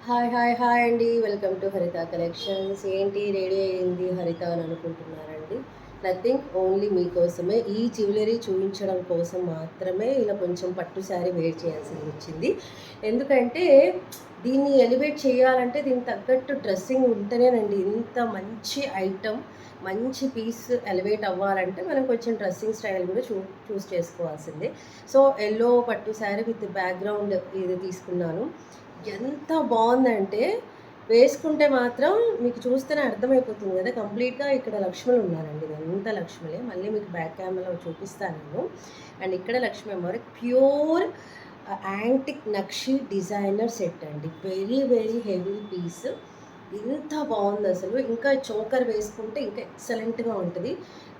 Hi అండి. Welcome to హరిత collections. ఏంటి రెడీ అయింది హరిత అని అనుకుంటున్నారండి? నథింగ్, ఓన్లీ మీకోసమే. ఈ జ్యువెలరీ చూపించడం కోసం మాత్రమే ఇలా కొంచెం పట్టు శారీ వేర్ చేయాల్సి వచ్చింది. ఎందుకంటే దీన్ని ఎలివేట్ చేయాలంటే దీనికి తగ్గట్టు డ్రెస్సింగ్ ఉంటేనేనండి. ఇంత మంచి ఐటమ్, మంచి పీస్ ఎలివేట్ అవ్వాలంటే మనం కొంచెం డ్రెస్సింగ్ స్టైల్ కూడా చూస్ చేసుకోవాల్సిందే. సో ఎల్లో పట్టు శారీ విత్ బ్యాక్గ్రౌండ్ ఇది తీసుకున్నాను. ఎంత బాగుందంటే వేసుకుంటే మాత్రం మీకు చూస్తేనే అర్థమైపోతుంది కదా. కంప్లీట్గా ఇక్కడ లక్ష్మణులు ఉన్నారండి. ఇదంతా లక్ష్మలే. మళ్ళీ మీకు బ్యాక్ కెమెరాలో చూపిస్తాను నేను. అండ్ ఇక్కడ లక్ష్మి అమ్మవారి ప్యూర్ యాంటిక్ నక్షి డిజైనర్ సెట్ అండి. Very very heavy piece. ఇంత బాగుంది అసలు. ఇంకా చోకర్ వేసుకుంటే ఇంకా ఎక్సలెంట్గా ఉంటుంది.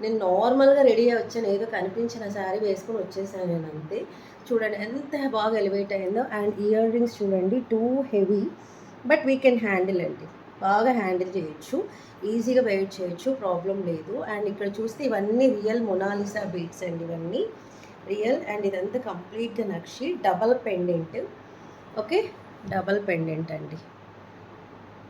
నేను నార్మల్గా రెడీ అయ్యి వచ్చాను, ఏదో కనిపించిన శారీ వేసుకొని వచ్చేసాను నేను అంతే. చూడండి ఎంత బాగా ఎలివేట్ అయిందో. అండ్ ఇయర్ రింగ్స్ చూడండి, too heavy but we can handle అండి. బాగా హ్యాండిల్ చేయొచ్చు, ఈజీగా వెయిట్ చేయొచ్చు, ప్రాబ్లం లేదు. అండ్ ఇక్కడ చూస్తే ఇవన్నీ రియల్ మొనాలిసా బీట్స్ అండి. ఇవన్నీ రియల్. అండ్ ఇదంతా కంప్లీట్గా నక్షి. Double pendant. Okay, double pendant అండి.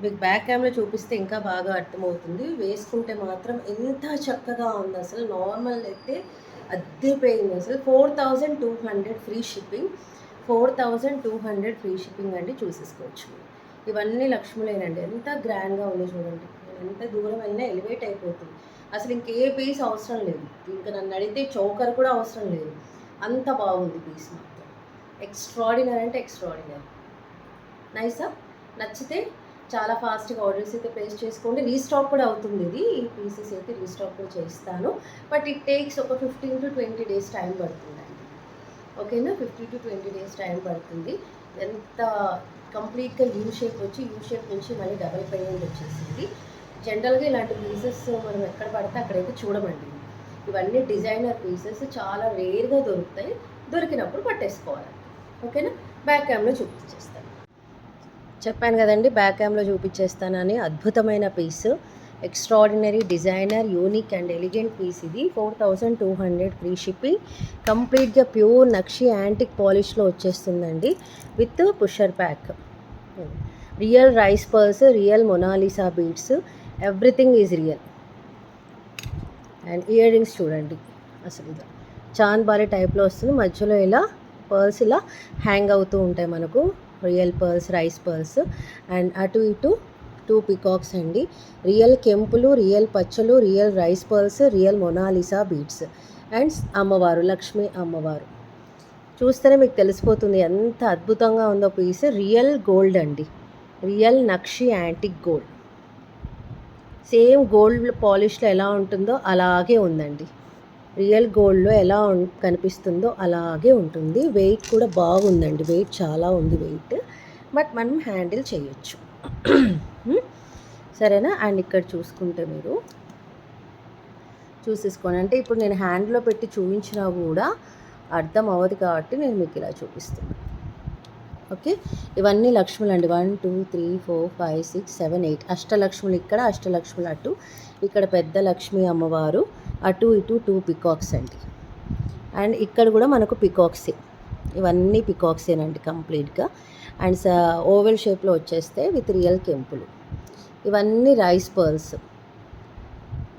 మీకు బ్యాక్ కెమెరా చూపిస్తే ఇంకా బాగా అర్థమవుతుంది. వేసుకుంటే మాత్రం ఎంత చక్కగా ఉంది అసలు. నార్మల్ అయితే అద్దరిపోయింది అసలు. 4200 ఫ్రీ షిప్పింగ్. 4200 ఫ్రీ షిప్పింగ్ అండి. చూసేసుకోవచ్చు. ఇవన్నీ లక్ష్ములేనండి. ఎంత గ్రాండ్గా ఉంది చూడండి. నేను ఎంత దూరం వెళ్ళినా ఎలివేట్ అయిపోతుంది అసలు. ఇంకే పీస్ అవసరం లేదు. ఇంకా నన్ను అడిగితే చౌకర్ కూడా అవసరం లేదు. అంత బాగుంది పీస్ మాత్రం. ఎక్స్ట్రాడినరీ అంటే ఎక్స్ట్రాడినరీ. నైసా? నచ్చితే చాలా ఫాస్ట్గా ఆర్డర్స్ అయితే ప్లేస్ చేసుకోండి. రీస్టాక్ కూడా అవుతుంది ఇది. ఈ పీసెస్ అయితే రీస్టాక్ కూడా చేస్తాను. బట్ ఇట్ టేక్స్ ఒక 15 to 20 డేస్ టైం పడుతుందండి. ఓకేనా? 15 to 20 డేస్ టైం పడుతుంది. ఎంత కంప్లీట్గా యూ షేప్ వచ్చి యూ షేప్ నుంచి మళ్ళీ డబల్ పెండెంట్ వచ్చేసింది. జనరల్గా ఇలాంటి పీసెస్ మనం ఎక్కడ పడితే అక్కడైతే చూడమండి. ఇవన్నీ డిజైనర్ పీసెస్ చాలా రేర్గా దొరుకుతాయి. దొరికినప్పుడు పట్టేసుకోవాలి. ఓకేనా? బ్యాక్ క్యామ్లో చూపించేస్తాను. చెప్పాను కదండి, బ్యాక్ క్యామ్లో చూపించేస్తానని. అద్భుతమైన piece, extraordinary designer, unique and elegant piece ఇది. 4200 ఫ్రీ షిప్పింగ్. కంప్లీట్గా ప్యూర్ నక్షి యాంటిక్ పాలిష్లో వచ్చేస్తుందండి with pusher pack. Real rice pearls, real Monalisa beads, everything is real. And earrings చూడండి అసలు. ఇది చాంద్ బాలి టైప్లో వస్తుంది. మధ్యలో ఇలా పర్ల్స్ ఇలా హ్యాంగ్ అవుతూ ఉంటాయి మనకు. Real pearls, rice pearls. And అటు ఇటు 2 పికాక్స్ అండి. రియల్ కెంపులు, రియల్ పచ్చలు, real rice pearls, real Monalisa beads. And అమ్మవారు, లక్ష్మీ అమ్మవారు. చూస్తేనే మీకు తెలిసిపోతుంది ఎంత అద్భుతంగా ఉందో పీస్. రియల్ గోల్డ్ అండి. రియల్ నక్షి యాంటిక్ గోల్డ్. సేమ్ గోల్డ్ పాలిష్లో ఎలా ఉంటుందో అలాగే ఉందండి. రియల్ గోల్డ్లో ఎలా కనిపిస్తుందో అలాగే ఉంటుంది. వెయిట్ కూడా బాగుందండి. వెయిట్ చాలా ఉంది వెయిట్. బట్ మనం హ్యాండిల్ చేయొచ్చు. సరేనా? అండ్ ఇక్కడ చూసుకుంటే మీరు చూసేసుకోండి. అంటే ఇప్పుడు నేను హ్యాండ్లో పెట్టి చూపించినా కూడా అర్థం అవ్వదు కాబట్టి నేను మీకు ఇలా చూపిస్తున్నాను. ఓకే, ఇవన్నీ లక్ష్ములు అండి. 1 2 3 4 5 6 7 8 అష్టలక్ష్ములు. ఇక్కడ అష్టలక్ష్ములు అటు, ఇక్కడ పెద్ద లక్ష్మీ అమ్మవారు, అటు ఇటు 2 పికాక్స్ అండి. అండ్ ఇక్కడ కూడా మనకు పికాక్సే. ఇవన్నీ పికాక్సేనండి కంప్లీట్గా. అండ్ ఓవెల్ షేప్లో వచ్చేస్తే విత్ రియల్ కెంపులు. ఇవన్నీ rice pearls.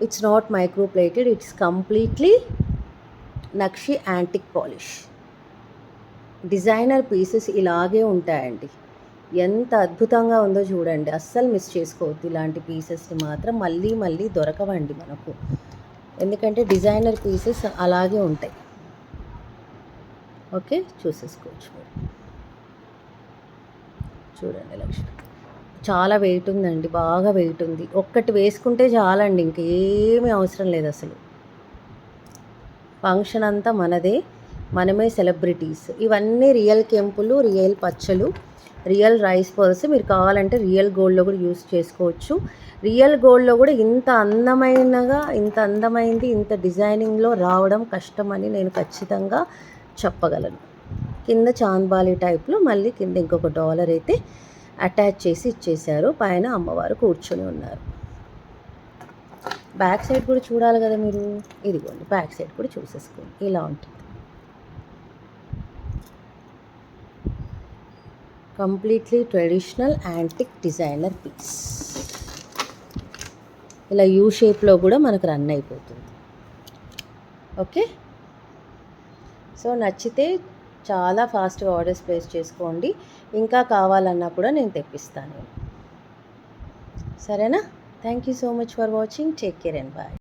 It's not micro plated, it's completely నక్షి యాంటిక్ పాలిష్. డిజైనర్ పీసెస్ ఇలాగే ఉంటాయండి. ఎంత అద్భుతంగా ఉందో చూడండి. అస్సలు మిస్ చేసుకోవద్దు ఇలాంటి పీసెస్ని మాత్రం. మళ్ళీ మళ్ళీ దొరకవండి మనకు. ఎందుకంటే డిజైనర్ పీసెస్ అలాగే ఉంటాయి. ఓకే, చూసేసుకోవచ్చు. చూడండి లక్ష్మి, చాలా వెయిట్ ఉందండి. బాగా వెయిట్ ఉంది. ఒక్కటి వేసుకుంటే చాలండి, ఇంకేమీ అవసరం లేదు అసలు. ఫంక్షన్ అంతా మనదే, మనమే సెలబ్రిటీస్. ఇవన్నీ రియల్ కెంపులు, రియల్ పచ్చలు, రియల్ రైస్ పర్ల్స్. మీరు కావాలంటే రియల్ గోల్డ్లో కూడా యూస్ చేసుకోవచ్చు. రియల్ గోల్డ్లో కూడా ఇంత అందమైంది, ఇంత డిజైనింగ్లో రావడం కష్టమని నేను ఖచ్చితంగా చెప్పగలను. కింద చాంద్బాలి టైప్లో మళ్ళీ కింద ఇంకొక డాలర్ అయితే అటాచ్ చేసి ఇచ్చేశారు. పైన అమ్మవారు కూర్చొని ఉన్నారు. బ్యాక్ సైడ్ కూడా చూడాలి కదా మీరు. ఇదిగోండి, బ్యాక్ సైడ్ కూడా చూసేసుకోండి. ఇలా ఉంటుంది. Completely traditional antique designer piece. ఇలా యూ షేప్లో కూడా మనకు రన్ అయిపోతుంది. ఓకే, సో నచ్చితే చాలా ఫాస్ట్గా ఆర్డర్స్ ప్లేస్ చేసుకోండి. ఇంకా కావాలన్నా కూడా నేను తెప్పిస్తాను. సరేనా? Thank you so much for watching. Take care and bye.